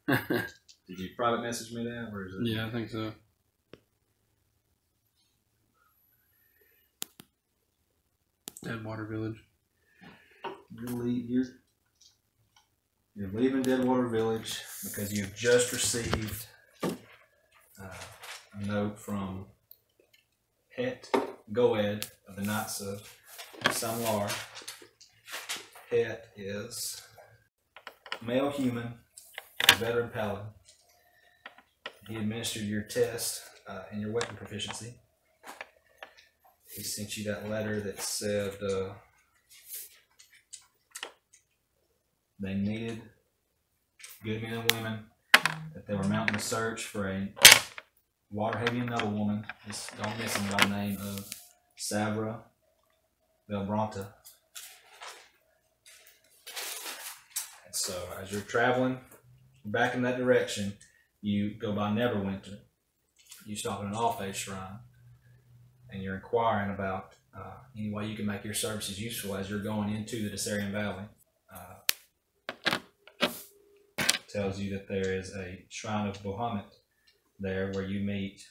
Did you private message me that, or is it? Yeah, I think so. Deadwater Village. You're leaving Deadwater Village because you've just received a note from Het Goed of the Knights of Samlar. Het is male human, veteran paladin. He administered your test and your weapon proficiency. He sent you that letter that said they needed good men and women, that they were mounting a search for a Waterhavian noblewoman, this gone missing by the name of Savra Velbronta. And so as you're traveling back in that direction, you go by Neverwinter. You stop at an All-Faith shrine, and you're inquiring about any way you can make your services useful as you're going into the Desarian Valley. Tells you that there is a shrine of Bahamut there where you meet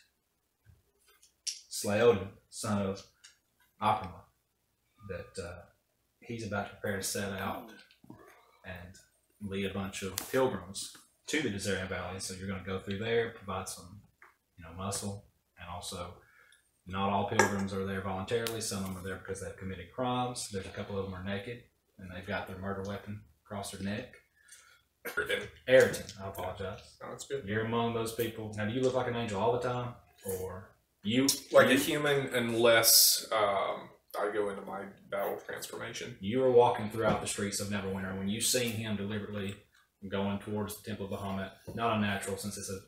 Slaodin, son of Akrama, that he's about to prepare to set out and lead a bunch of pilgrims to the Desarian Valley. So you're going to go through there, provide some, muscle, and also not all pilgrims are there voluntarily. Some of them are there because they've committed crimes. There's a couple of them are naked and they've got their murder weapon across their neck. Ayrton, I apologize. Oh, that's good. You're among those people. Now, do you look like an angel all the time, or you like a human unless I go into my battle transformation? You are walking throughout the streets of Neverwinter when you've seen him deliberately going towards the Temple of Bahamut. Not unnatural since it's a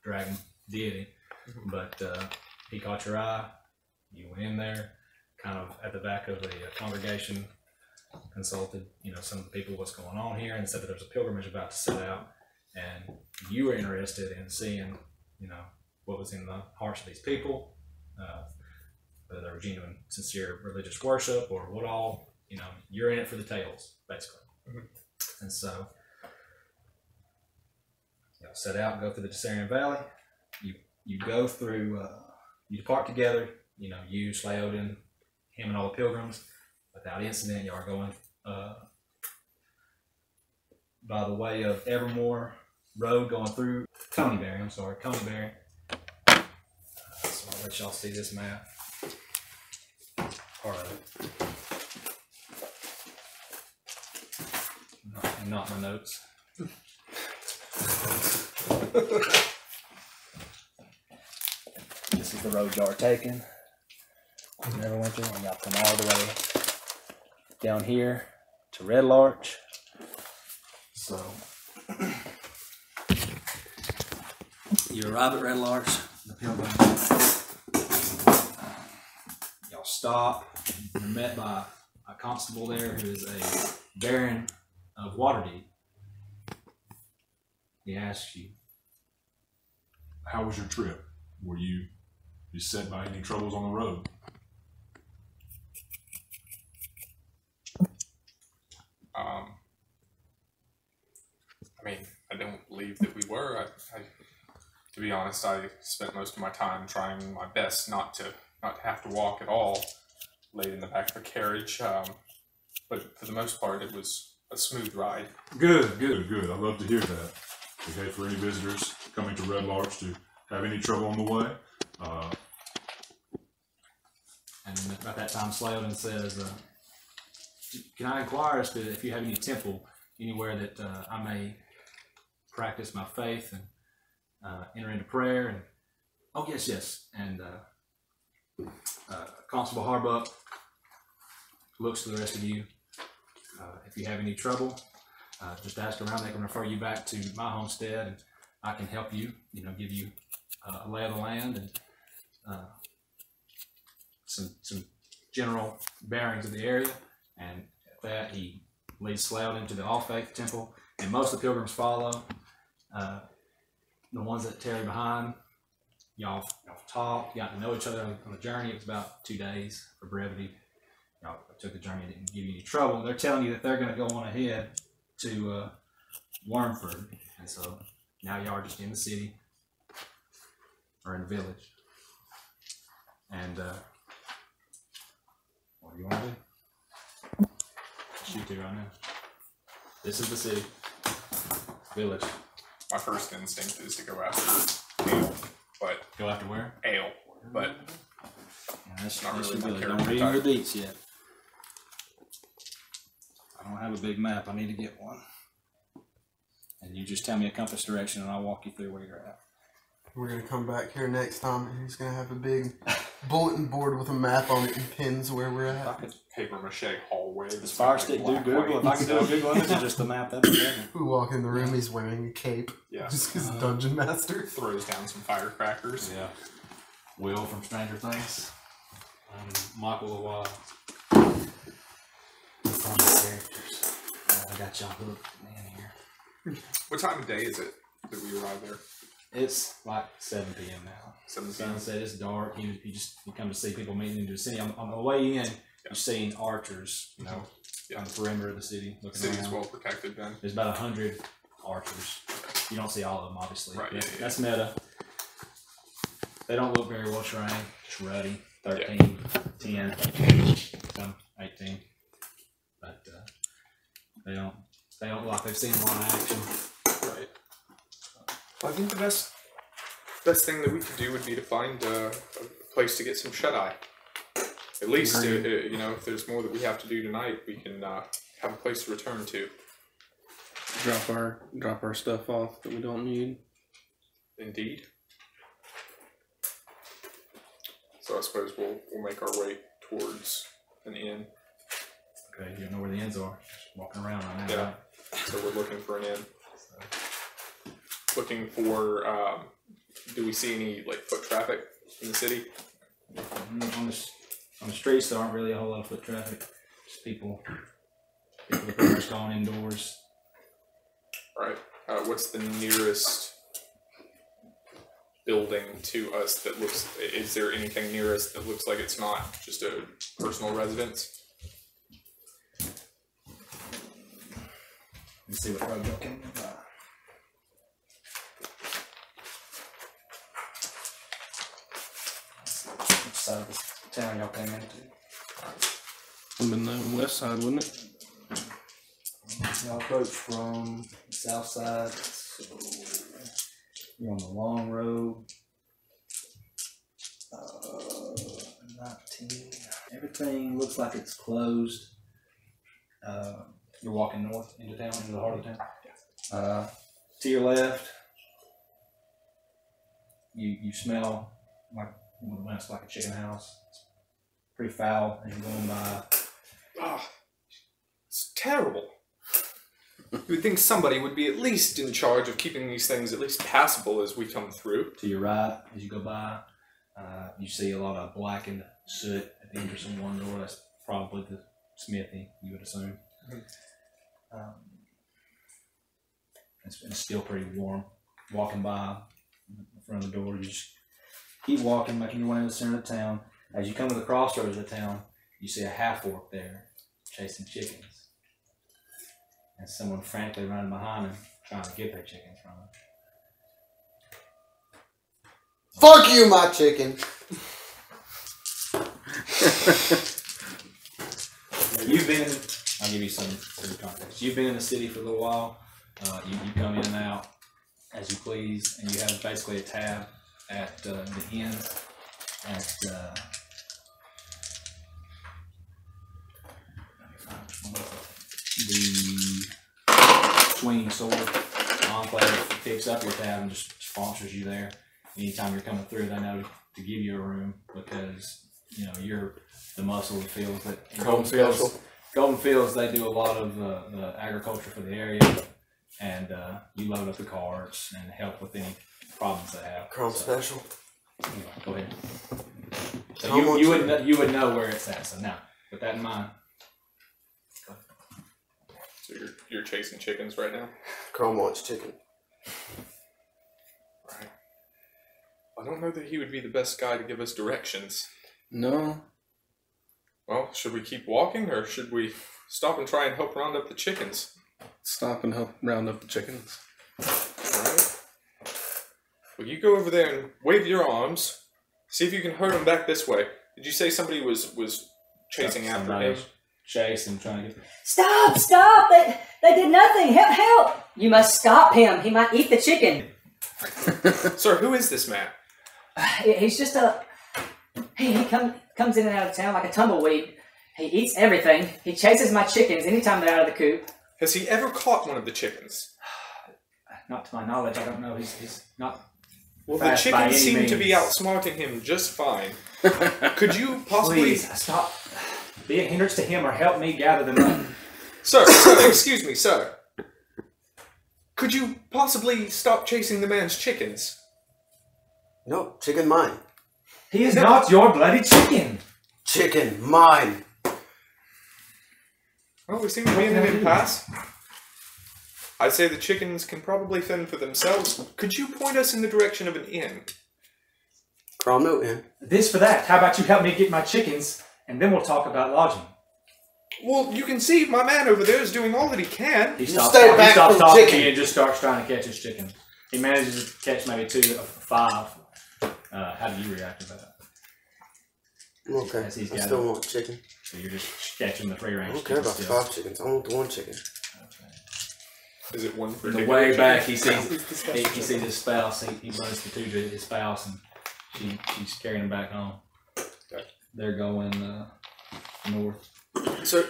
dragon deity, but he caught your eye. You went in there, kind of at the back of the congregation. Consulted, some of the people, what's going on here, and said that there's a pilgrimage about to set out, and you were interested in seeing, what was in the hearts of these people, whether they were genuine, sincere religious worship, or what all, you're in it for the tales, basically. And so, set out, go through the Desarian Valley. You go through, you depart together. You, Slaodin, him, and all the pilgrims. Without incident, you are going by the way of Evermore Road, going through Coneyberry. So I'll let y'all see this map. Part of it. Not my notes. This is the road y'all are taking. Neverwinter, and y'all come all the way down here to Red Larch. So you arrive at Red Larch, the pilgrim. Y'all stop. You're met by a constable there who is a baron of Waterdeep. He asks you, "How was your trip? Were you beset by any troubles on the road?" I don't believe that we were. To be honest, I spent most of my time trying my best not to have to walk at all, laid in the back of a carriage. But for the most part, it was a smooth ride. Good. I'd love to hear that. We hate for any visitors coming to Red Larch to have any trouble on the way. And about that time, Slaodin says, "Can I inquire as to if you have any temple anywhere that I may practice my faith and enter into prayer?" And oh, yes. And Constable Harbuck looks to the rest of you. If you have any trouble, just ask around. They can refer you back to my homestead, and I can help you. Give you a lay of the land and some general bearings of the area. And at that, he leads Slaodin into the All-Faith Temple, and most of the pilgrims follow. The ones that tarry behind, y'all talk, got to know each other on the journey. It was about 2 days for brevity. Y'all took the journey, didn't give you any trouble. They're telling you that they're going to go on ahead to Wormford, and so Now y'all are just in the city or in the village. And what do you want to do? Shoot you right now. This is the city. Village. My first instinct is to go after ale, but Go after where? ale, but Yeah, that's not that's really your my village. Don't character read your type. beats yet. I don't have a big map. I need to get one. And you just tell me a compass direction and I'll walk you through where you're at. We're gonna come back here next time and he's gonna have a big bulletin board with a map on it and pins where we're I at. could paper mache hallway. Does Fire Stick do Google? If I could do a Google image or just the map, that'd be better. We walk in the room, he's wearing a cape. Yeah. Just his dungeon master. Throws down some firecrackers. Yeah. Will from Stranger Things. Michael the Wild. Some characters. I got y'all hooked in here. What time of day is it that we arrive there? It's like 7 p.m. now. 7 p.m. Sunset, it's dark. You come to see people meeting into the city. On the way in, you're seeing archers, you know, on the perimeter of the city. Looking City's around. well protected then. There's about 100 archers. You don't see all of them, obviously. Right, But yeah. That's meta. They don't look very well trained. Just ruddy. 13, 10, some 18. But they don't look like they've seen a lot of action. Right. Well, I think the best thing that we could do would be to find a place to get some shut-eye. At least, you know, if there's more that we have to do tonight, we can have a place to return to. Drop our stuff off that we don't need. Indeed. So I suppose we'll make our way towards an inn. Okay, you don't know where the inns are. Just walking around right now. Yeah. Right? So we're looking for an inn. Looking for. Do we see any like foot traffic in the city? On the streets, there aren't really a whole lot of foot traffic. Just people that are pretty much gone indoors. All right. What's the nearest building to us that looks? Is there anything near us that looks like it's not just a personal residence? Let's see what road y'all came by. Which side of the town y'all came into? Would have been the west side, wouldn't it? Y'all approach from the south side, so you're on the long road. 19. Everything looks like it's closed. You're walking north into town, into the heart of the town. To your left, you smell like what looks like a chicken house. It's pretty foul as you're going by. Ah, it's terrible. You would think somebody would be at least in charge of keeping these things at least passable as we come through. To your right, as you go by, you see a lot of blackened soot at the entrance of one door. That's probably the smithy, you would assume. It's still pretty warm. Walking by in front of the door, you just keep walking, making your way into the center of the town. As you come to the crossroads of the town, you see a half-orc there chasing chickens. And someone frantically running behind him, trying to get their chickens from him. Fuck you, my chicken. You've been in, I'll give you some context. You've been in the city for a little while. You come in and out as you please, and you have basically a tab at the inn at the Swinging Sword Enclave. Picks up your tab and just sponsors you there. Anytime you're coming through, they know to give you a room because you know you're the muscle of the fields. That Golden Fields, they do a lot of the agriculture for the area, and you load up the carts and help with any problems they have. Chrome special. Anyway, go ahead. So you would know where it's at. So now, with that in mind. So you're chasing chickens right now? Chrome wants chicken. Right. I don't know that he would be the best guy to give us directions. No. Well, should we keep walking or should we stop and try and help round up the chickens? Stop and help round up the chickens. Alright. Well, you go over there and wave your arms. See if you can herd them back this way. Did you say somebody was chasing after him? Chasing, trying to get... Stop! Stop! They did nothing! Help! You must stop him. He might eat the chicken. Sir, who is this man? He's just a... He comes in and out of town like a tumbleweed. He eats everything. He chases my chickens anytime they're out of the coop. Has he ever caught one of the chickens? Not to my knowledge, I don't know. He's not... Well, the chickens seem to be outsmarting him just fine. Could you possibly... Please, stop. Be a hindrance to him or help me gather them up. Sir, excuse me, sir. Could you possibly stop chasing the man's chickens? No, chicken mine. He is not your bloody chicken. Chicken mine. Well, we seem to be in an impasse. I'd say the chickens can probably fend for themselves. Could you point us in the direction of an inn? Cromno Inn. This for that. How about you help me get my chickens, and then we'll talk about lodging. Well, you can see my man over there is doing all that he can. He stops from talking chicken. and just starts trying to catch his chicken. He manages to catch maybe 2 of 5. How do you react to that? Okay. I still want chicken. So you're just catching the free range. I don't care about 5 chickens. I want the 1 chicken. Is it one for the way back? He sees his spouse. He runs the 2 to his spouse, and she's carrying him back home. Okay. They're going north. So,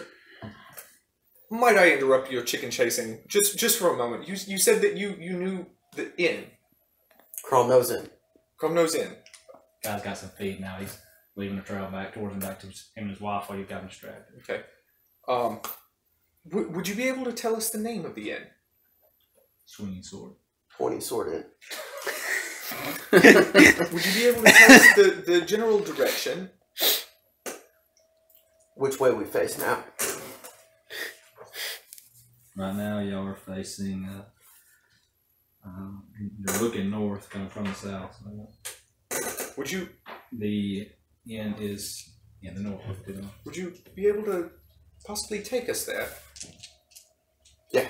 might I interrupt your chicken chasing just for a moment? You said that you knew the inn. Cromno's Inn. Cromno's Inn. Guy's got some feed now. He's leaving the trail back to him and his wife while you've got him distracted. Okay. Would you be able to tell us the name of the inn? Swinging sword. 20 sword Inn. Would you be able to tell us the general direction? Which way we face now? Right now, y'all are facing. You're looking north, coming from the south. Would you? The inn is in the north. Would you be able to possibly take us there? Yeah.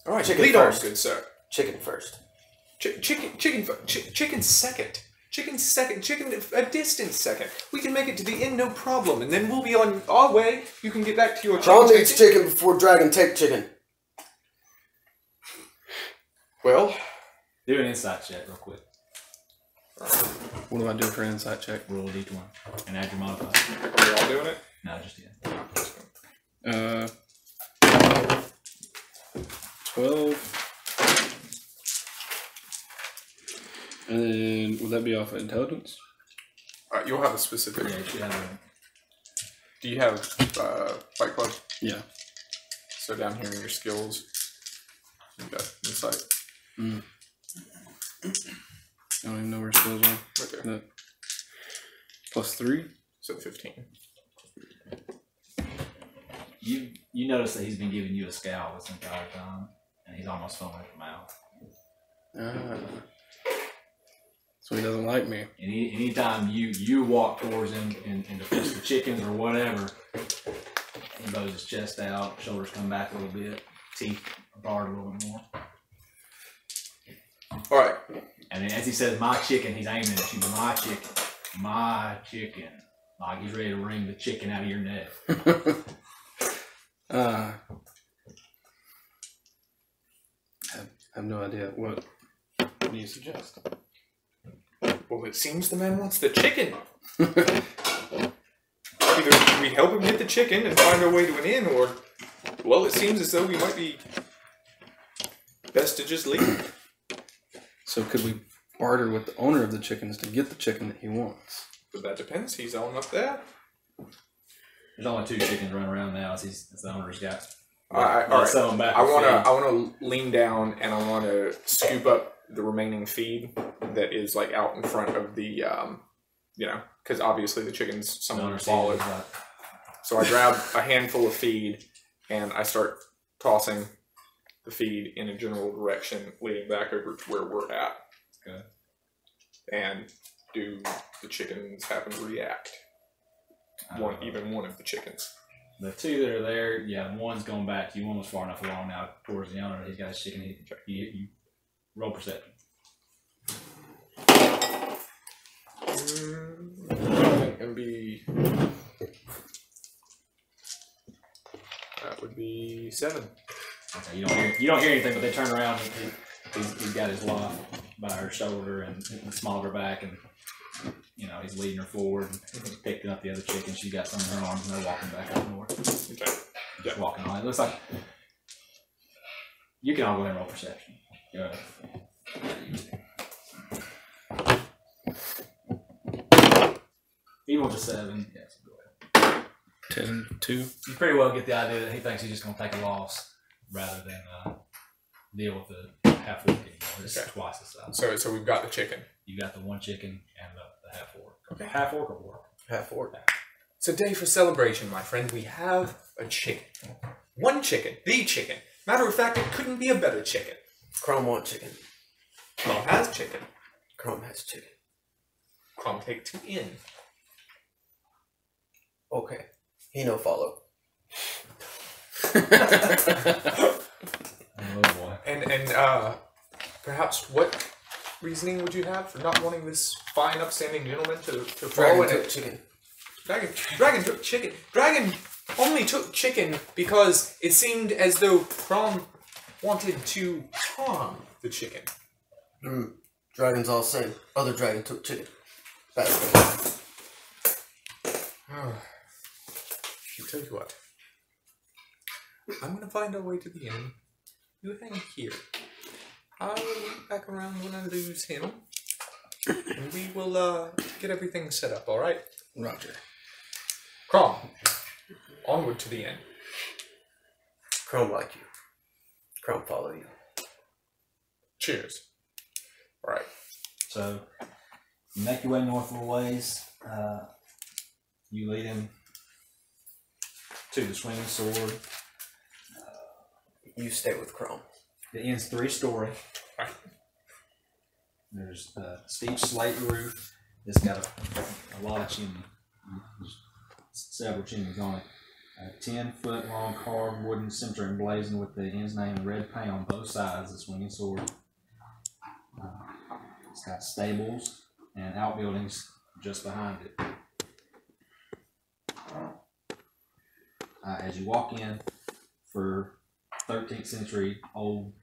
All right. Chicken lead first. on, good sir. Chicken first. Chicken second. Chicken second. Chicken a distant second. We can make it to the inn, no problem, and then we'll be on our way. You can get back to your chicken. Crom eats chicken before dragon take chicken. Well, do an insight check real quick. What do I do for an insight check? Roll a d20 and add your modifier. Are we all doing it? No, just yet. 12. And then, would that be off of intelligence? You'll have a specific. Yeah, you should have a... Do you have Fight Club? Yeah. So down here in your skills, you got insight. I don't even know where skills are. Right there. No. +3. So 15. You notice that he's been giving you a scowl this entire time, and he's almost foaming at the mouth. So he doesn't like me. Anytime you walk towards him and defense the chickens or whatever, he blows his chest out, shoulders come back a little bit, teeth apart a little bit more. All right. And then as he says, "My chicken," he's aiming at you. My chicken, my chicken. Like he's ready to wring the chicken out of your neck. I have no idea. What do you suggest? Well, it seems the man wants the chicken. Either we help him get the chicken and find our way to an inn, or, well, it seems as though we might be best to just leave. So could we barter with the owner of the chickens to get the chicken that he wants? But that depends. He's on up there. There's only 2 chickens running around now. As the owner's got. All right. I want to lean down and I want to scoop up the remaining feed that is like out in front of the, because obviously the chickens someone swallowed. So I grab a handful of feed and I start tossing the feed in a general direction, leading back over to where we're at. Okay. And do the chickens happen to react? Even one of the chickens. The 2 that are there, yeah, one's going back. You one was far enough along now towards the owner. He's got his chicken. You roll perception. That can be. That would be 7. Okay, you don't hear anything, but they turn around and he's got his wife by her shoulder and smalled her back, and he's leading her forward and picking up the other chicken. She's got some in her arms, and they're walking back up north. Okay. Just walking on. It looks like you can all go ahead and roll perception. Go ahead. Even with a 7, yes, go ahead. 10-2. You pretty well get the idea that he thinks he's just going to take a loss rather than deal with the half orc anymore. It's twice the size. So we've got the chicken. You got the one chicken and the half orc. Okay. Half orc or orc? Half orc. It's a day for celebration, my friend. We have a chicken. One chicken. The chicken. Matter of fact, it couldn't be a better chicken. Crom want chicken. Crom has chicken. Crom has chicken. Crom take 2 in. Okay. He no follow. Oh boy. And perhaps what reasoning would you have for not wanting this fine, upstanding gentleman to follow? Dragon took chicken. Dragon took chicken. Dragon only took chicken because it seemed as though Crom wanted to harm the chicken. Dragons all same. Other dragon took chicken. Bad. I'll tell you what. I'm gonna find our way to the inn. You hang here. I'll loop back around when I lose him. And we will get everything set up, alright? Roger. Crom, onward to the inn. Crom like you. Crom follow you. Cheers. Alright. So, you make your way north a ways. You lead him to the swinging sword. You stay with Crom. The inn's 3-story. Right. There's a steep slate roof. It's got a lot of chimney. There's several chimneys on it. A 10-foot long carved wooden cimeter emblazoned with the inn's name in red paint on both sides of the swinging sword. It's got stables and outbuildings just behind it. As you walk in, for 13th century old,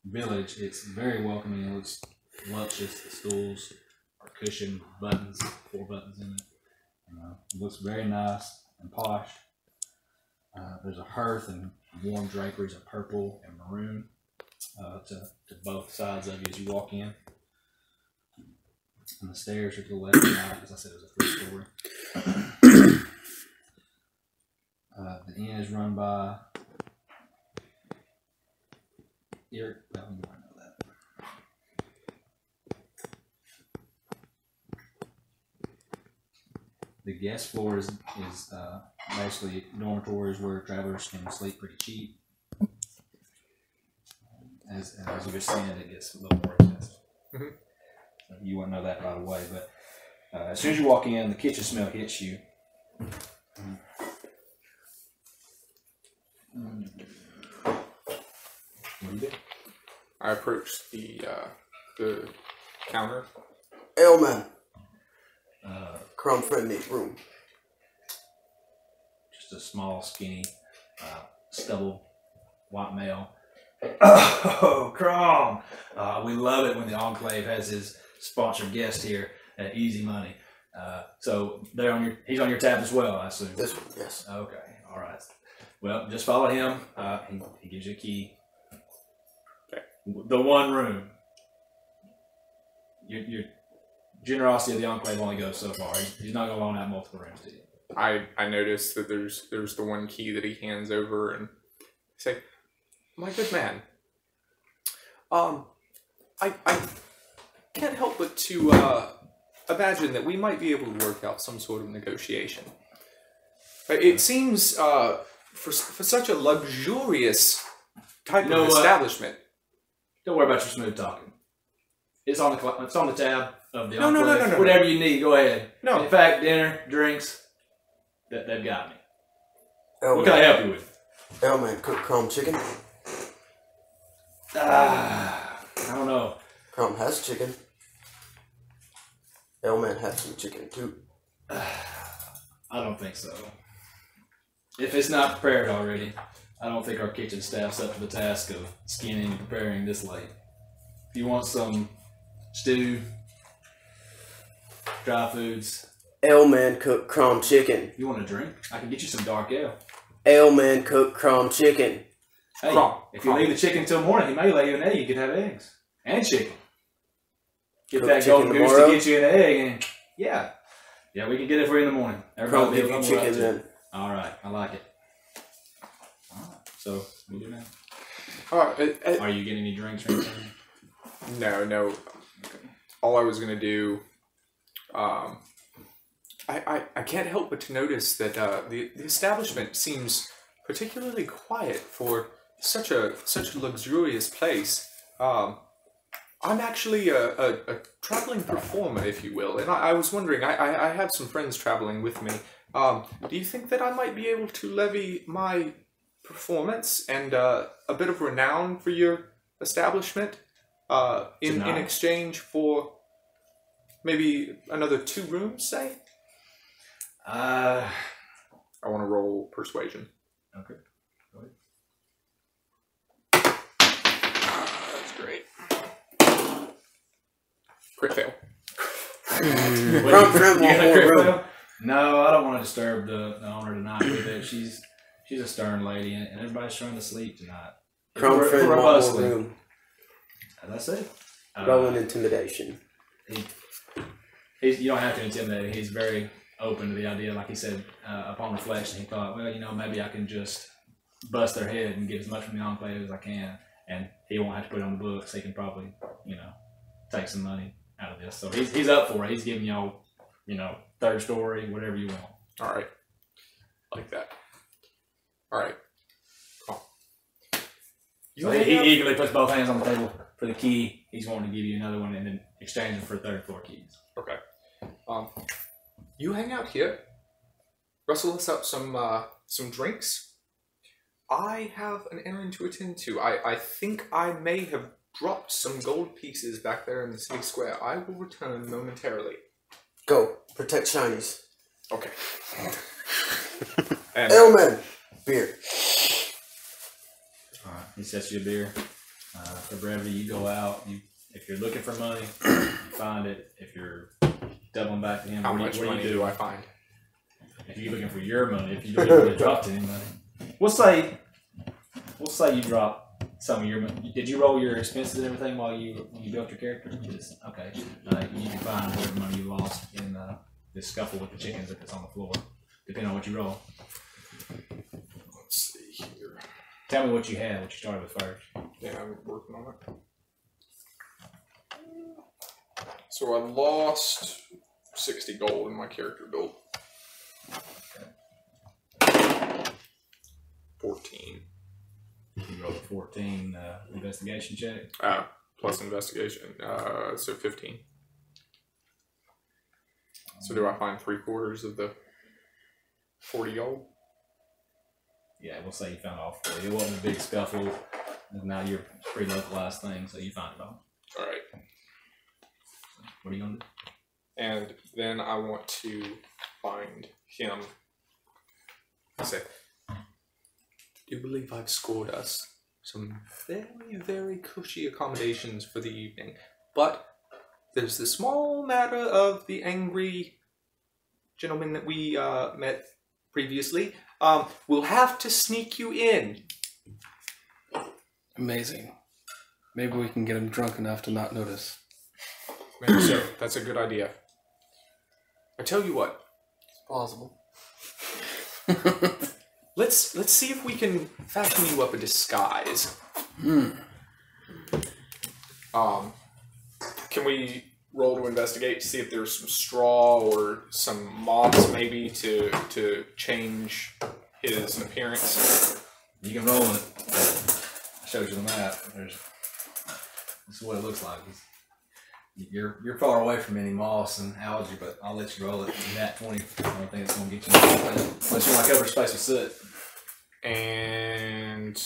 village, it's very welcoming. It looks luxurious. The stools are cushioned, 4 buttons in it. It looks very nice and posh. There's a hearth and warm draperies of purple and maroon to both sides of you as you walk in. And the stairs are to the left and right. As I said, it was a 3-story. The inn is run by Eric. Well, you might know that. The guest floor is basically dormitories where travelers can sleep pretty cheap. As you ascend, it gets a little more expensive. Mm-hmm. So you wouldn't know that right away, but as soon as you walk in, the kitchen smell hits you. What do you do? I approached the counter. Ailman. Crom friend needs room. Just a small, skinny, stubble, white male. Oh, Crom! We love it when the Enclave has his sponsored guest here at Easy Money. So he's on your tab as well, I assume. This one, yes. Okay, all right. Well, just follow him. He gives you a key. Okay. The one room. Your generosity of the Enclave only goes so far. He's not going to loan out multiple rooms to you. I noticed that there's the one key that he hands over and say, "My good man, I can't help but to imagine that we might be able to work out some sort of negotiation. It seems for such a luxurious type of establishment." Don't worry about your smooth talking. It's on the tab of the No. Whatever you need, go ahead. No. In fact, dinner, drinks, they've got me. Ailman. What can I help you with? Ailman, cook Crom chicken. I don't know. Crom has chicken. L-Man have some chicken too. I don't think so. If it's not prepared already, I don't think our kitchen staff's up to the task of skinning and preparing this late. If you want some stew, dry foods. L-Man cook crumb chicken. You want a drink? I can get you some dark ale. L-Man cook crumb chicken. Hey, Crumb. if you leave the chicken till morning, he may lay you an egg. You could have eggs and chicken. Get Cook that chicken golden goose tomorrow? to get you an egg, and yeah, we can get it for you in the morning. Crumb Everybody give will you come chicken up to it. then. All right, I like it. All right, so we do now. Are you getting any drinks or anything? No. All I was gonna do, I can't help but to notice that the establishment seems particularly quiet for such a luxurious place. I'm actually a traveling performer, if you will, and I was wondering, I have some friends traveling with me. Do you think that I might be able to levy my performance and a bit of renown for your establishment in exchange for maybe another 2 rooms, say? I want to roll persuasion. Okay. Go ahead. That's great. Crit fail. Crumb shrimp You got a won't crit room. fail? No, I don't want to disturb the owner tonight with it. She's a stern lady, and everybody's trying to sleep tonight. Crumb If shrimp we're won't bustling, room. as I said, Rolling intimidation. you don't have to intimidate him. He's very open to the idea. Like he said, upon reflection, he thought, well, maybe I can just bust their head and get as much from the enclave as I can, and he won't have to put it on the books. He can probably, take some money out of this. So he's up for it. He's giving y'all, third story, whatever you want. All right. Like that. All right. Cool. So he eagerly puts both hands on the table for the key. He's wanting to give you another one and then exchange them for third floor keys. Okay. You hang out here. Rustle us up some drinks. I have an errand to attend to. I think I may have dropped some gold pieces back there in the city square. I will return momentarily. Go. Protect shinies. Okay. And L-Man. Beer. All right. He sets you a beer. For brevity, you go out. If you're looking for money, you find it. If you're doubling back to him, how what much do you money do I find? If you're looking for your money, if you don't really drop any money, we'll say you drop some of your money. Did you roll your expenses and everything when you built your character? Yes. Okay. You can find whatever money you lost in this scuffle with the chickens if it's on the floor, depending on what you roll. Let's see here. Tell me what you had, what you started with first. Yeah, I'm working on it. So I lost 60 gold in my character build. 14. You rolled a 14 investigation check. Plus investigation. So 15. So do I find 3/4 of the 40 gold? Yeah, we'll say you found all 40. It wasn't a big scuffle. And now you're a pretty localized thing, so you find it all. Alright. What are you going to do? And then I want to find him. I say, I do believe I've scored us some very, very cushy accommodations for the evening. But there's the small matter of the angry gentleman that we met previously. We'll have to sneak you in. Amazing. Maybe we can get him drunk enough to not notice. Maybe so. That's a good idea. I tell you what. It's plausible. Let's see if we can fashion you up a disguise. Can we roll to investigate to see if there's some straw or some moths maybe to change his appearance? You can roll it. I showed you the map. This is what it looks like. You're far away from any moss and algae, but I'll let you roll it. Nat 20. I don't think it's going to get you unless you want to cover space with soot. And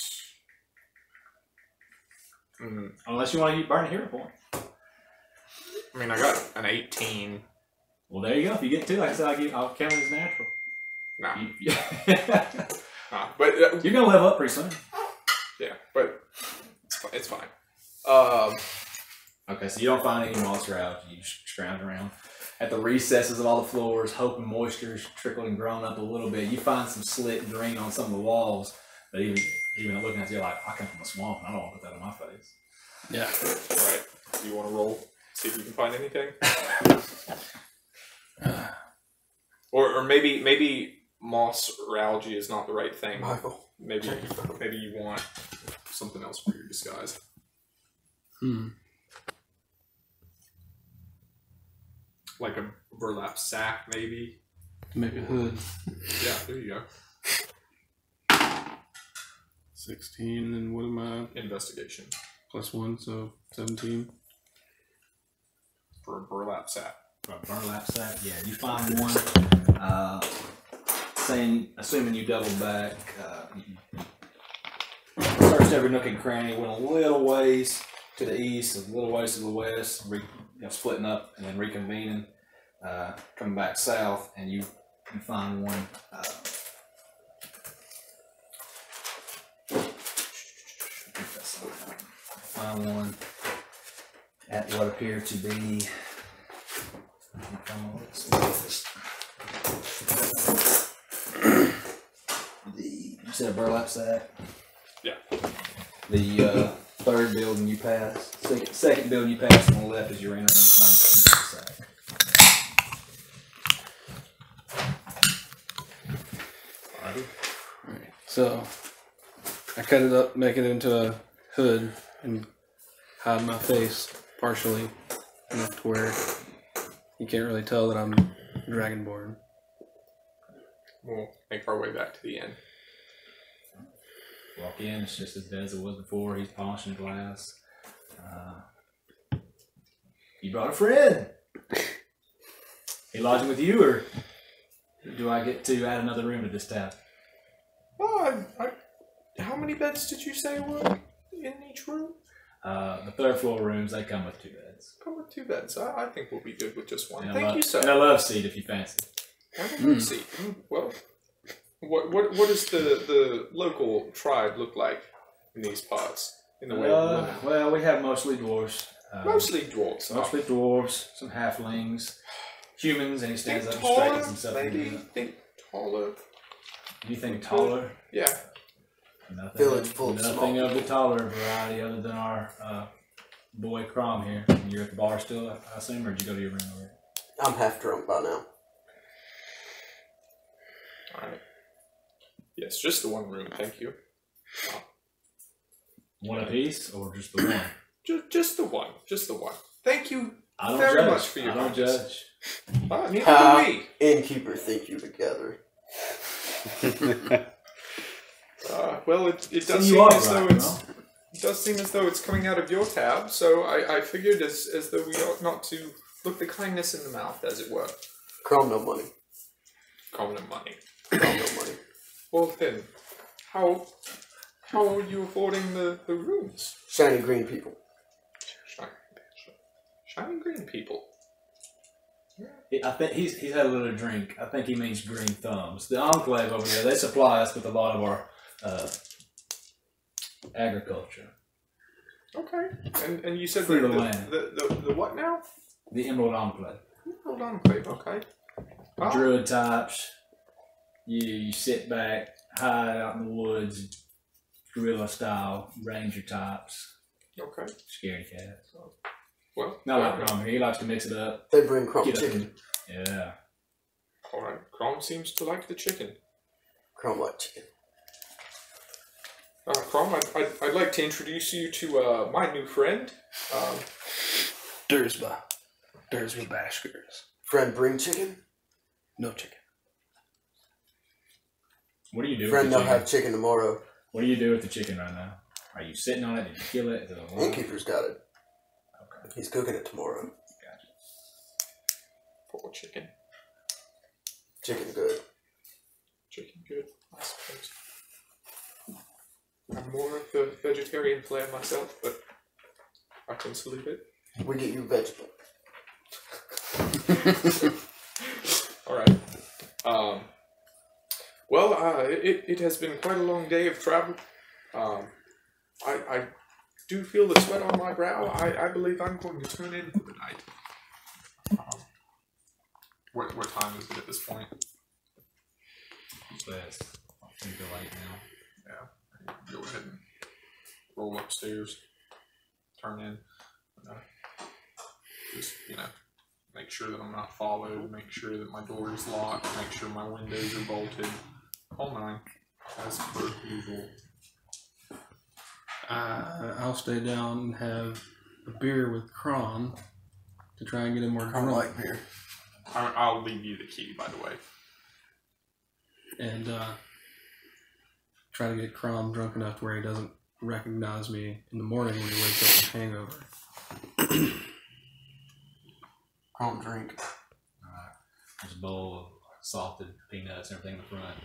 Unless you want to burn a hero point. I mean, I got an 18. Well, there you go. If you get 2, like I said, I'll count it as natural. Nah, You- nah. But You're gonna level up pretty soon. yeah, but it's fine. Okay, so you don't find any moss route. You just scrounge around at the recesses of all the floors, hoping moisture's trickled and grown up a little bit. You find some slit green on some of the walls, but even looking at you, you're like, I come from a swamp, and I don't want to put that on my face. Yeah. All right. Do you want to roll? See if you can find anything. Or maybe moss or algae is not the right thing. Michael. Maybe you want something else for your disguise. Like a burlap sack, maybe. Maybe a hood. Yeah, there you go. 16, and what am I? Investigation +1, so 17. for a burlap sack. For a burlap sack, yeah. You find one. Assuming you double back, you searched every nook and cranny. Went a little ways to the east, a little ways to the west, splitting up and then reconvening, coming back south, and you find one. Find one at what appeared to be. You said a burlap sack? Yeah. The third building you pass, second building you pass on the left as you're entering, you find the sack. Alright, so I cut it up, make it into a hood, and hide my face partially enough to where you can't really tell that I'm dragonborn. We'll make our way back to the inn. Walk in, it's just as dead as it was before. He's polishing glass. You brought a friend. He lodging with you, or do I get to add another room to this tab? Oh, how many beds did you say were in each room? The third floor rooms, they come with 2 beds. Come with 2 beds. I think we'll be good with just one. And Thank you, sir. And a love seat if you fancy. Let's see. Well, what does the local tribe look like in these parts? In the way of women? Well, we have mostly dwarves. Mostly dwarves. Mostly dwarves, some halflings, humans, and he stands up and Think straightens taller, himself. maybe. Think taller. You think taller? Yeah. Village full of Nothing small of the taller variety other than our boy Crom here. You're at the bar still, I assume, or did you go to your room already? I'm half drunk by now. Alright. Yes, just the one room, thank you. One apiece, or just the one? Just the one. Just the one. Thank you I don't very judge. much for your I don't kindness. judge. Neither do we. Innkeeper think you together. Well, it does So seem you are as though right, it's it does seem as though it's coming out of your tab. So I figured as though we ought not to look the kindness in the mouth, as it were. Chrome no money. Call them money. Chrome no money. Well then, how are you affording the rooms? Shiny green people. Shiny green people. I think he's had a little drink. I think he means green thumbs. The Enclave over there, they supply us with a lot of our agriculture. Okay. And you said Free the the land. the what now? The Emerald Enclave. Hold on, Clave. Okay. Ah, Druid types. You sit back, hide out in the woods, guerrilla style, ranger types, okay. scaredy cats. Well, Not like Crom here. He likes to mix it up. They bring Chrome Get up chicken. and- yeah. all right. Crom seems to like the chicken. Chrome like chicken. Crom, I'd like to introduce you to my new friend. Dursba Bashkers. Friend bring chicken. No chicken. What do you do Friend with the they'll chicken? have chicken tomorrow. What do you do with the chicken right now? Are you sitting on it? Did you kill it? Is it alive? Innkeeper's got it. Okay. He's cooking it tomorrow. Gotcha. Poor chicken. Chicken good. Chicken good, I suppose. I'm more of the vegetarian player myself, but I can salute it. We get you vegetable. Well, it has been quite a long day of travel. I do feel the sweat on my brow. I believe I'm going to tune in for the night. What time is it at this point? It's best. I think they're late now. Yeah. Go ahead and roll upstairs. Turn in. Just, make sure that I'm not followed. Make sure that my door is locked. Make sure my windows are bolted. All 9, as per usual. I'll stay down and have a beer with Kron to try and get him more I drunk. like beer. I'll leave you the key, by the way. And try to get Kron drunk enough to where he doesn't recognize me in the morning when he wakes up with a hangover. Don't drink. Alright. There's a bowl of salted peanuts and everything in the front.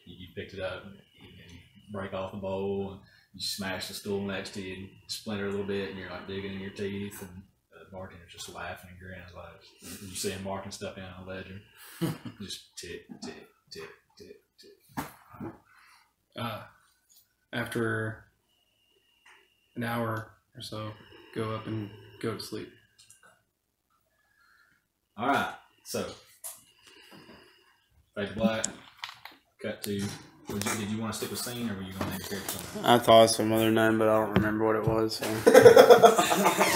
You picked it up and you break off the bowl and you smash the stool next to you and splinter a little bit and you're like digging in your teeth and the bartender's just laughing and grinning like you see him marking stuff down on the ledger. Just tick, tick, tick, tick, tick. After an hour or so, go up and go to sleep. Alright, so fade to black, cut to did you want to stick with scene or were you going to name something? I thought of some other name, but I don't remember what it was. So,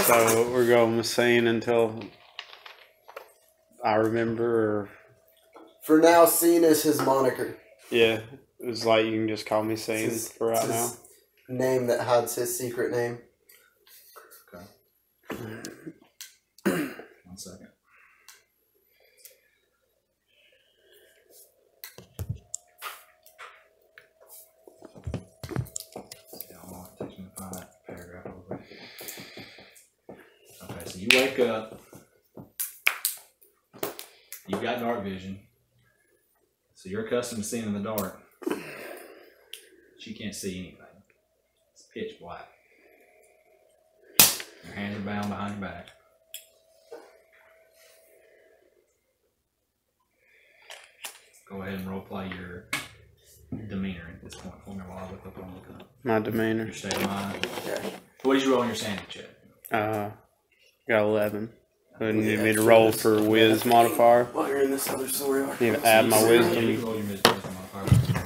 so we're going with scene until I remember. Or... For now, Scene is his moniker. Yeah, it was like you can just call me scene for right now. Name that hides his secret name. Okay. 1 second. Paragraph over. Okay, so you wake up. You've got dark vision. So you're accustomed to seeing in the dark. She can't see anything. It's pitch black. Your hands are bound behind your back. Go ahead and roleplay your demeanor at this point for me while I look up on the My demeanor. your state of mind. What did you roll on your sanity check? Got 11. You need me to roll for whiz modifier. While you're in this other story arc. Need to add my Yeah, wisdom. you roll your wisdom modifier.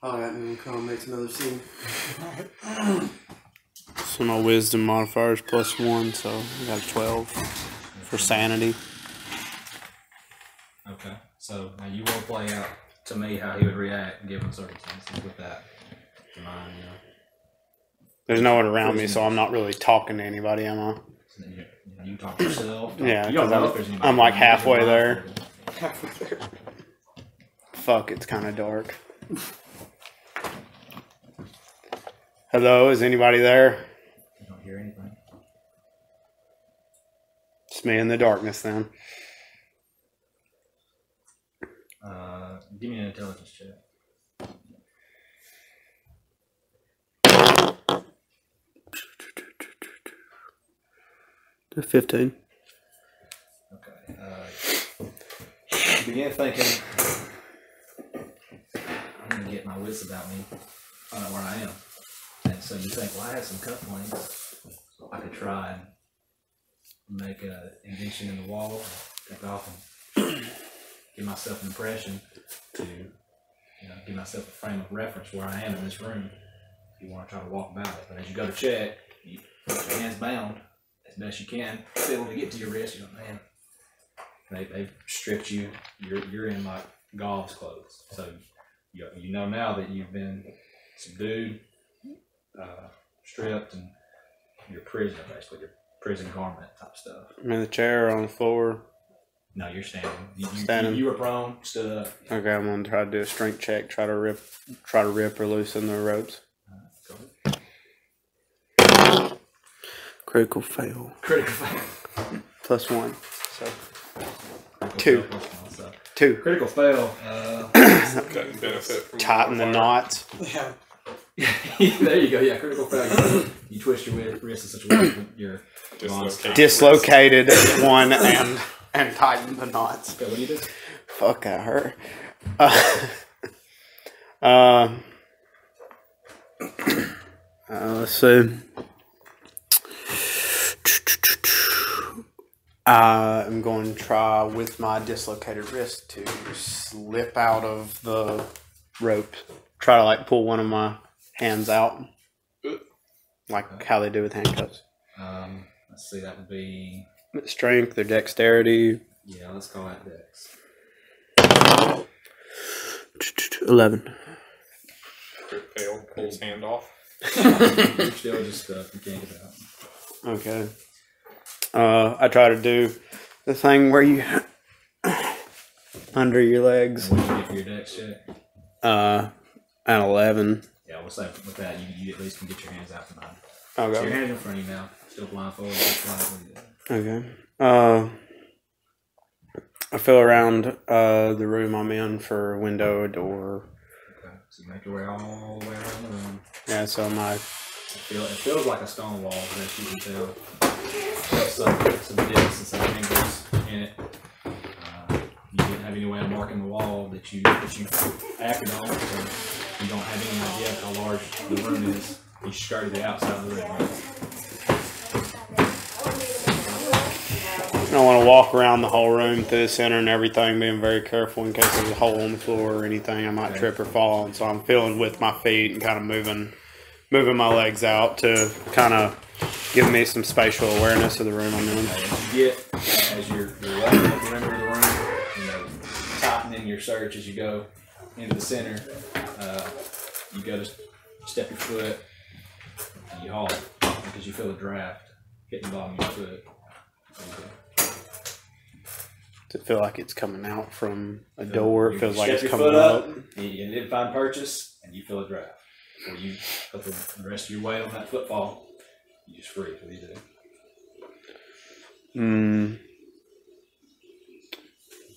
Alright, and then Carl makes another scene. So my wisdom modifier is +1, so I got 12 for sanity. Okay, so now you will play out to me how he would react given circumstances with that in mind, There's no one around me, so I'm not really talking to anybody, am I? So then you talk to yourself. Yeah, you don't 'cause know if there's anybody. I'm like halfway there. Halfway there. Fuck, it's kind of dark. Hello, is anybody there? You don't hear anything. It's me in the darkness then. Give me an intelligence check. The 15. Okay. You begin thinking, I'm going to get my wits about me. I don't know where I am. And so you think, well, I have some cufflinks. I could try and make an indentation in the wall, take off and give myself an impression to, give myself a frame of reference where I am in this room. If you want to try to walk about it. But as you go to check, you put your hands bound as best you can, still to get to your wrist. You're like, man, they've stripped you. You're in like Golf's clothes. So you know now that you've been subdued, stripped, and you're a prisoner basically. Your prison garment type stuff. I'm in the chair on the floor. No, you're standing. Standing. You were prone, stood up. Okay, I'm gonna try to do a strength check. Try to rip or loosen the ropes. Go ahead. Critical fail. Critical fail. +1. So Critical 2. fail plus one, so. 2. Critical fail. Couldn't benefit from Tighten the knots. Yeah. There you go. Yeah, critical fail. You twist your wrist in such a way that you're Dislocated. Dislocated 1 and tighten the knots. Okay, what do you do? Fuck, that hurt. Let's see. I'm going to try with my dislocated wrist to slip out of the rope. Try to like pull one of my hands out, like how they do with handcuffs. Let's see, that would be Strength or dexterity. yeah. Let's call that dex. 11. Crit failed. Pull his hand off. You're still just you can't get out. Okay. I try to do the thing where you under your legs. What do you get for your dex check? An 11. Yeah, we'll say with that you at least can get your hands out from behind. Okay. So your hands in front of you now, still blindfolded. Okay. I feel around the room I'm in for a window, a door. Okay, so you make your way all the way around the room. Yeah, so my It feels like a stone wall, as you can tell. Some dips and some angles in it. You didn't have any way of marking the wall that you acted on, so you don't have any idea of how large the room is. You skirted the outside of the room, right? I want to walk around the whole room through the center and everything, being very careful in case there's a hole on the floor or anything I might trip or fall on. So I'm feeling with my feet and kind of moving my legs out to kind of give me some spatial awareness of the room I'm in. As you're walking up the perimeter of the room, tightening your search as you go into the center, you go to step your foot and you halt because you feel a draft hitting the bottom of your foot. Does it feel like it's coming out from a door? It feels like it's your coming foot up. You didn't find purchase, and you feel a draft. So you put the rest of your weight on that footfall. You just freeze. What do you do?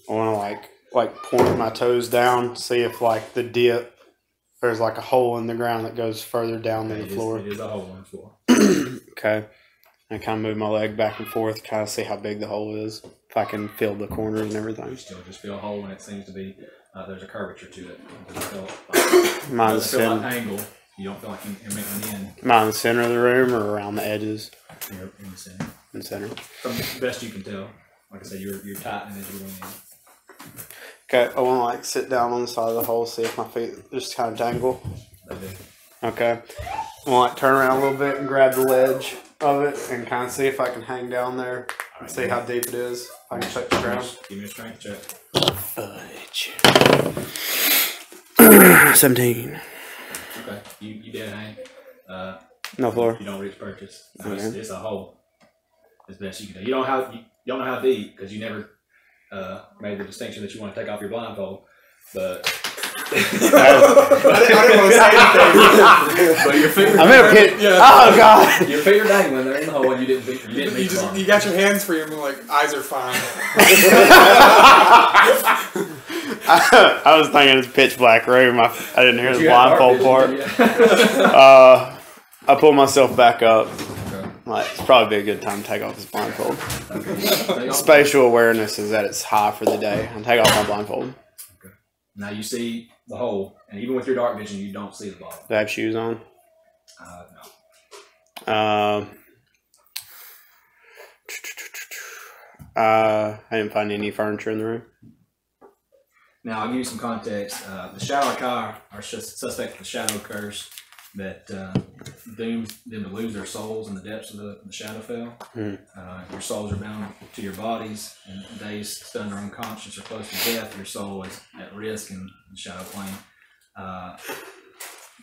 I want to like point my toes down, see if like the dip, there's like a hole in the ground that goes further down than the floor. It is a hole in the floor. Okay. I kind of move my leg back and forth, kind of see how big the hole is, if I can feel the corners and everything. You still just feel a hole, and it seems to be there's a curvature to it. It doesn't feel like angle. You don't feel like you're making an end. Am I in the center of the room or around the edges? You're in the center. In the center. From the best you can tell, like I said, you're tightening as you're going in. Okay, I want to like sit down on the side of the hole, see if my feet just kind of dangle. Okay. I want to like turn around a little bit and grab the ledge of it and kind of see if I can hang down there and see how deep it is. If I can check the ground. Give me a strength check. Fudge. 17. Okay, you did hang. No floor. You don't reach purchase. Okay. It's a hole. As best you can do. You don't know how deep because you never made the distinction that you want to take off your blindfold. But I didn't want to say anything. But your finger. I'm in a pit. Yeah. Oh god. Your finger dangling. They're in the hole, and you didn't meet You got your hands free and like eyes are fine. I was thinking it's pitch black room. I didn't hear the blindfold part. I pull myself back up. Like, it's probably a good time to take off this blindfold. Spatial awareness is at its high for the day. I take off my blindfold. Okay. Now you see the hole, and even with your dark vision, you don't see the bottom. Do I have shoes on? No. I didn't find any furniture in the room. Now, I'll give you some context. The shadow car are suspect of the shadow curse that dooms them to lose their souls in the depths of the shadowfell. Your souls are bound to your bodies, and days stunned or unconscious or close to death, your soul is at risk in the shadow plane.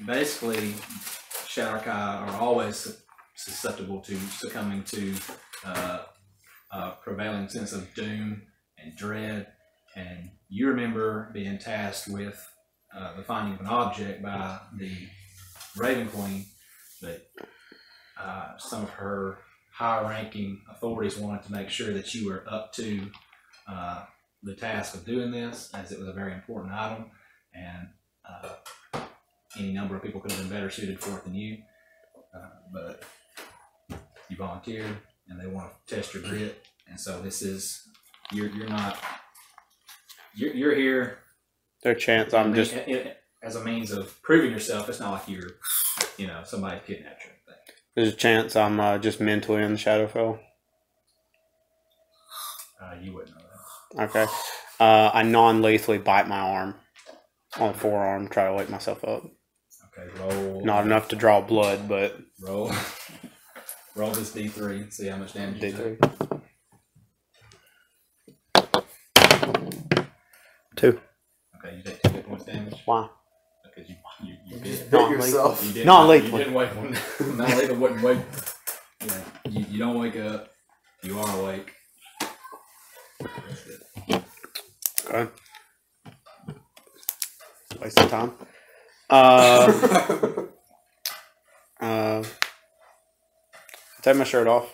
Basically, shadow car are always susceptible to succumbing to a prevailing sense of doom and dread. And you remember being tasked with the finding of an object by the Raven Queen, but some of her high-ranking authorities wanted to make sure that you were up to the task of doing this, as it was a very important item, and any number of people could have been better suited for it than you. But you volunteered, and they want to test your grit, and so this is You're not. You're here. There's a chance I'm just. As a means of proving yourself. It's not like you're, somebody kidnapped you or anything. There's a chance I'm just mentally in the Shadowfell. You wouldn't know that. Okay. I non-lethally bite my arm on the forearm, try to wake myself up. Okay, roll. Not enough to draw blood, but Roll this D3 and see how much damage you take. D3. 2. Okay, you take 2 hit points damage. Why? Because you did. Hit yourself. You didn't, Non-lethal. You didn't wake one. Non-lethal wouldn't wake. Yeah, you don't wake up. You are awake. That's good. Okay. Waste of time. Take my shirt off.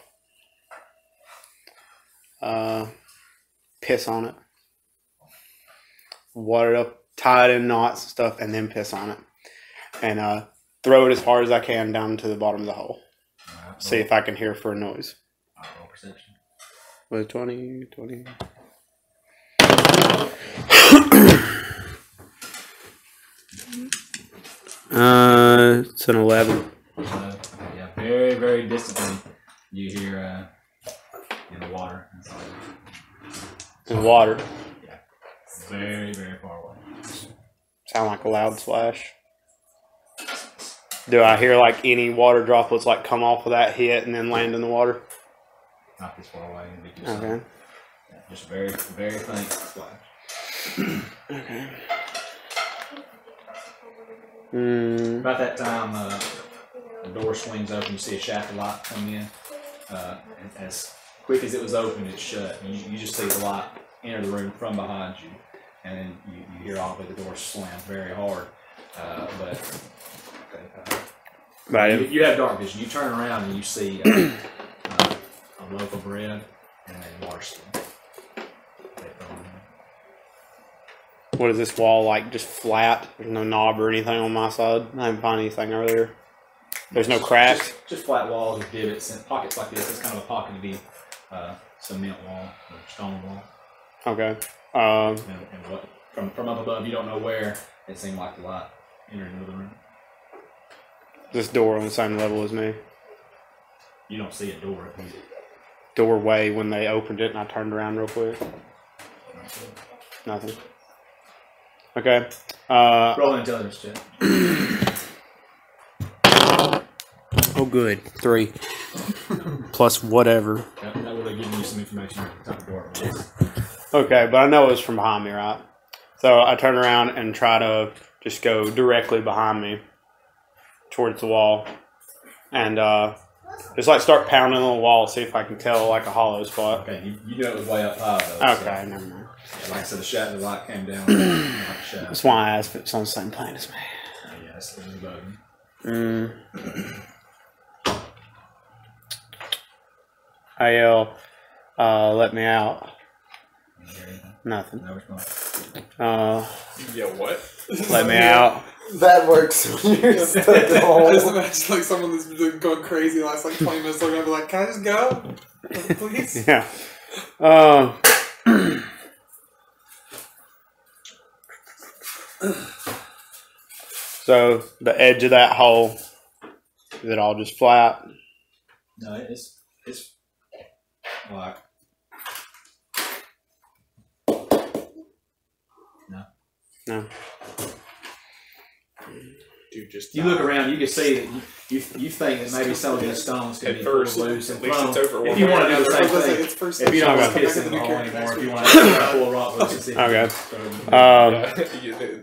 Piss on it. Water it up, tie it in knots and stuff, and then piss on it. And throw it as hard as I can down to the bottom of the hole. Right, See if I can hear for a noise. roll perception. With 20. It's an 11. Yeah, very, very distantly you hear in the water. In water. Yeah, very, very far away. Sound like a loud splash. Do I hear like any water droplets like come off of that hit and then land in the water? Not this far away. Okay. Yeah, just very, very faint splash. Okay. About that time, the door swings open. You see a shaft of light come in. And as quick as it was open, it's shut. And you just see the light enter the room from behind you, and then you hear all of the door slam very hard. You have dark vision. You turn around and you see a loaf of bread and a water skin. What is this wall like? Just flat? There's no knob or anything on my side? I didn't find anything earlier. There's no cracks? Just flat walls with divots and pockets like this. It's kind of a pocket to be cement wall or stone wall. Okay. And what from up above, you don't know where it seemed like the light entered into the room. This door on the same level as me. You don't see a door. Doorway when they opened it and I turned around real quick. Nothing. Okay. Roll an intelligence check. Oh, good. 3. Plus whatever. That would have given you some information on the type of door it was. Okay, but I know it was from behind me, right? So I turn around and try to just go directly behind me towards the wall. And just like start pounding on the wall, see if I can tell like a hollow spot. Okay, you know it was way up high though. Okay, never mind. Like I said, the shadow of the light came down. Like a shadow. That's why I asked if it's on the same plane as me. Yes, it was above you. I yell, let me out. Nothing. No response. Yeah, what? Let me out. That works when you're stuck in a I hole. just imagine like someone that's been going crazy the last like 20 minutes. They're gonna be like, "Can I just go, please?" Yeah. So the edge of that hole, is it all just flat? No, it's like No. Dude, just you look around, you can see that you think that maybe some of these stones can at be first, pulled loose at and least thrown. it's over. If you want to do the same thing, it's first. if you don't want to Okay. piss in the hole anymore, if you want to pull a rock loose and see if you Okay. can throw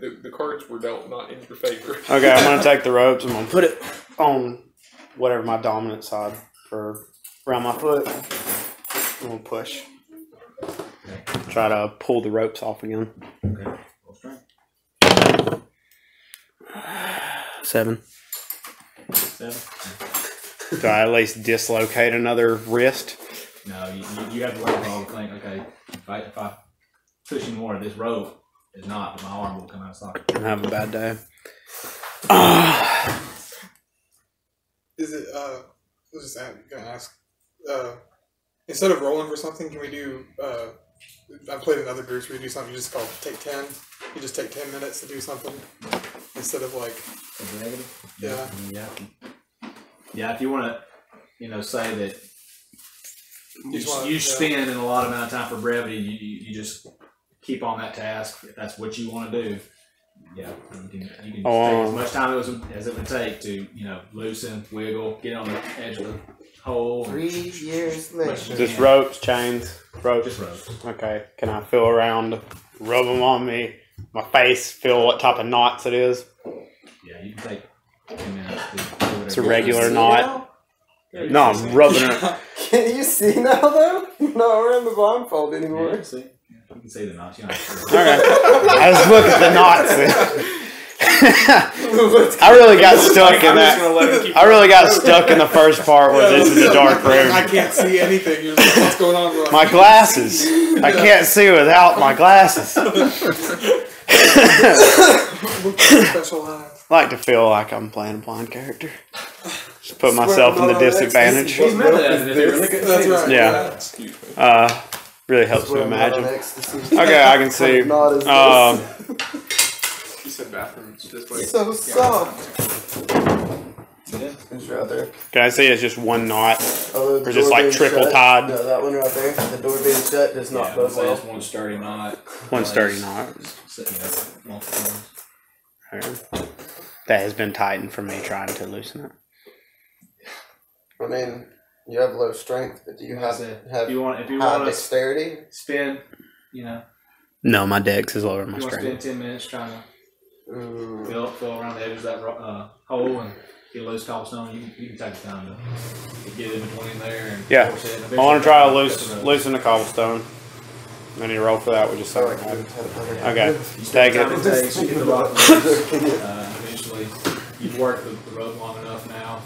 it. The cards were dealt not in your favor. Okay, I'm gonna take the ropes. I'm gonna put it on whatever my dominant side for around my foot. I'm gonna push. Try to pull the ropes off again. Okay. Roll strength. 7. 7. Do I at least dislocate another wrist? No, you have to wherewithal to think, okay, if I push any more of this rope, it's not, but my arm will come out of socket. I have a bad day. Is it? Let's just gonna ask. Instead of rolling for something, can we do I've played in other groups where you do something, you just call take 10. You just take 10 minutes to do something instead of like. Yeah. Yeah, if you want to, say that you want, spend in a lot amount of time for brevity, you just keep on that task if that's what you want to do. Yeah, you can take as much time as it would take to, loosen, wiggle, get on the edge of the hole. 3 years later. Just ropes, chains, ropes. Just ropes. Okay. Can I feel around, rub them on me, my face, feel what type of knots it is? Yeah, you can take 10 minutes to do whatever. It's a regular knot. No, I'm rubbing it. Can you see now, though? You're not wearing the blindfold Yeah, you anymore. can see. You can see the knots. You're not sure. Okay. I just look at the knots. I really got stuck in that. I really got stuck in the first part where this is a dark room. I can't see anything. You're like, what's going on? My glasses. I can't see without my glasses. Special eyes. I like to feel like I'm playing a blind character. Just put myself in the disadvantage. He's method at it. Really good. That's right. Yeah. Really helps to imagine. Okay, I can see. You said bathrooms this way. So soft. It's right there. Can I see it's just one knot? Although Or the just door like being triple shut- tied? No, that one right there. The door being shut does not bode say well. it's one sturdy knot. One sturdy knot. Sitting up multiple times. Okay. That has been tightened for me trying to loosen it. I mean, you have low strength, but do you have If you want high to dexterity? spend, No, my dex is lower than my you want to strength. spend 10 minutes trying to Mm. feel around the edges of that hole and get a loose cobblestone, you can take the time to get in between there. And Yeah. force it. And I want to try to eventually loosen the cobblestone. I need to roll for that with just Sorry, something. I Okay, You take time it. it takes to get the rock loose. Eventually, you've worked the rope long enough now.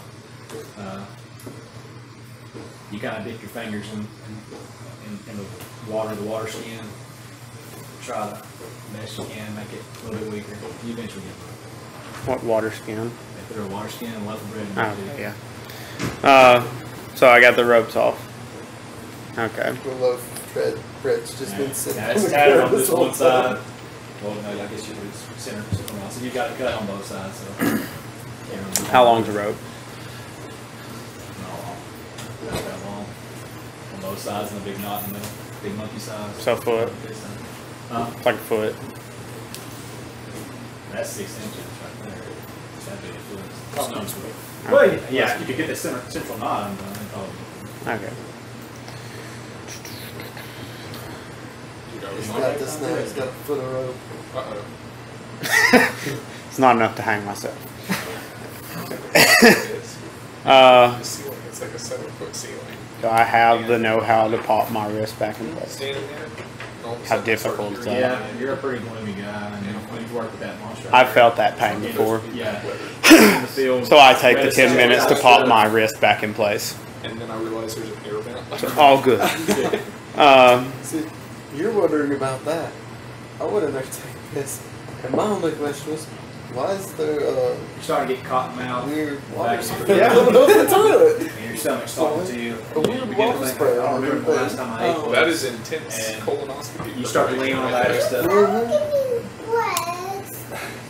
You kind of dip your fingers in the water skin. Try the best you can, make it a little bit weaker. You eventually get it. What water skin? They put a water skin and left the bread in Oh, there too. yeah. So I got the ropes off. Okay. The loaf of bread's just been sitting. Yeah, it's tattered on this one side. Well, no, I guess you would center something else. So you've got it cut on both sides. So How long's the rope? Not that long. On both sides and a big knot in the middle. Big monkey size. So a foot. It's like a foot. That's 6 inches right there. That'd be a foot. Stone's foot. Well, yeah, you could get the central knot and probably. Okay. He's got this now. He's got a foot of rope. It's not enough to hang myself. It's like a 7-foot ceiling. Do I have the know-how to pop my wrist back in place? Standing there. How difficult is that? Yeah, you're a pretty gloomy guy. And you've worked with that monster. I've felt that pain before. Yeah. In the field. So I take the 10 minutes to pop my wrist back in place. And then I realize there's an air vent. So all good. See, you're wondering about that. I wouldn't undertake this. And my only question was, why is there You're starting to get cotton mouth. weird back water in spray your coming off the toilet? And your stomach's talking to you. A weird You begin water to think, spray I on don't remember the last time I ate. Oh. That is intense And colonoscopy. You start to lean on that and stuff. Mm-hmm.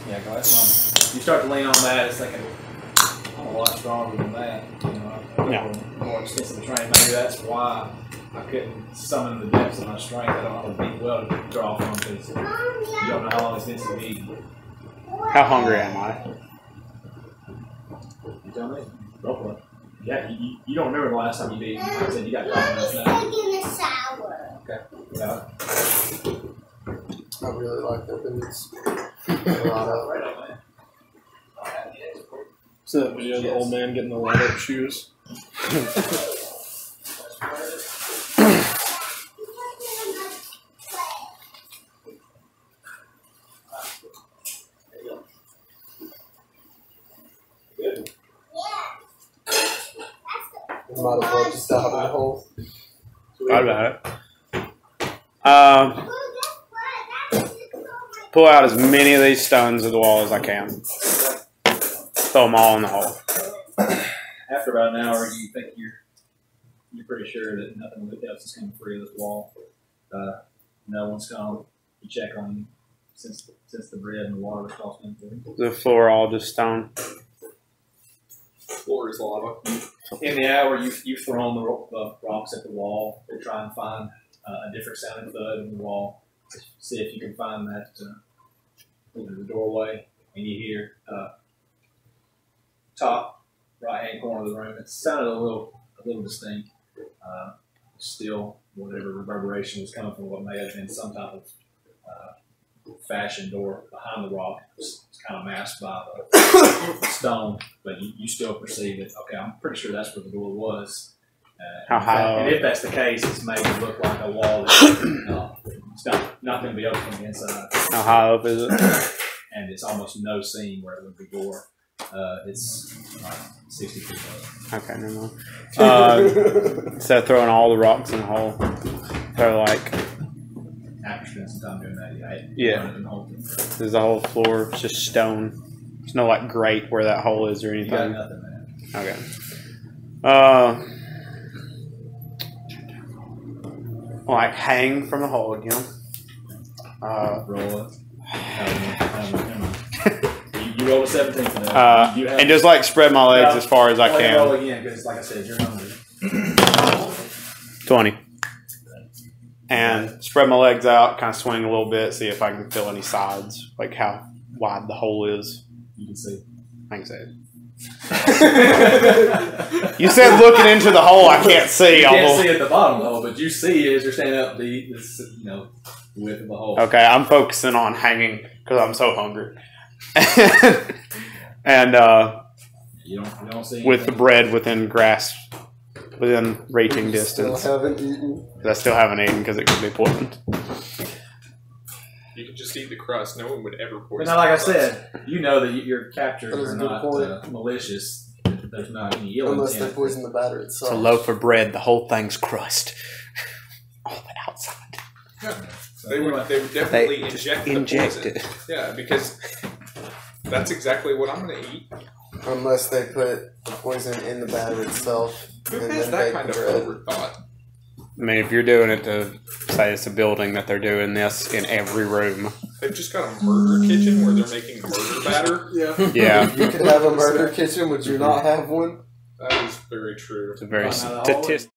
Yeah, go ahead, Mom. You start to lean on that, it's thinking, I'm a lot stronger than that. Yeah. More extensive training. Maybe that's why I couldn't summon the depths of my strength. I don't have a big well to draw from because you don't know how long it's been since you eaten. How hungry am I? You tell me. Go for it. Yeah, you don't remember the last time you eaten. Like I said, you got confidence now. Taking a shower. Okay. Yeah. I really like that boots. A lot of Right on, man. See that video of the old man getting the light up shoes? might as well just dive in the hole. Thought about it. Pull out as many of these stones of the wall as I can. Throw them all in the hole. After about an hour, you think you're pretty sure that nothing else is coming free of this wall. No one's come to check on you since the bread and the water was tossed into it. The floor all just stone. Floor is lava. In the hour, you've thrown the rocks at the wall to try and find a different sounding thud in the wall. See if you can find that the doorway, and you hear top right hand corner of the room. It sounded a little distinct. Still, whatever reverberation was coming from what may have been some type of fashion door behind the rock. It's kind of masked by the stone, but you still perceive it. Okay, I'm pretty sure that's where the door was. And if that's the case, it's made to look like a wall that it's not going to be open from the inside. How high up is it? And it's almost no seam where it would be door. It's 60 feet up. Okay, never mind. Instead of throwing all the rocks in the hole, throw like. After spending some time doing that, yeah. There's the whole floor, it's just stone. There's no like grate where that hole is or anything. You got nothing, man. Okay. Like hang from the hole again. Roll it. You rolled a 17 for that. And just like spread my legs as far as I can. Roll again, because like I said, you're hungry. 20. And spread my legs out, kind of swing a little bit, see if I can feel any sides, like how wide the hole is. You can see. I can see it. You said looking into the hole, I can't see. You can't see at the bottom of the hole, but you see as you're standing up the width of the hole. Okay, I'm focusing on hanging because I'm so hungry. And you don't see with anything. the bread within grasp, within reaching distance. Still haven't eaten. I still haven't eaten because it could be poisoned. You can just eat the crust. No one would ever poison. But now, like I crust. said, you know that your captures That is are a good not point. malicious. There's not any ill Unless they intent. poison the batter itself. It's a loaf of bread. The whole thing's crust. All the outside. Yeah. They would definitely inject the poison. it. Yeah, because that's exactly what I'm going to eat. Unless they put the poison in the batter itself. Who and has then that bake kind the of bread. forward thought? I mean, if you're doing it to say it's a building that they're doing this in every room. They've just got a murder kitchen where they're making murder batter. Yeah. Yeah. You could have a murder kitchen, would you not have one? That is very true. It's a very Run out of the hole. statistic.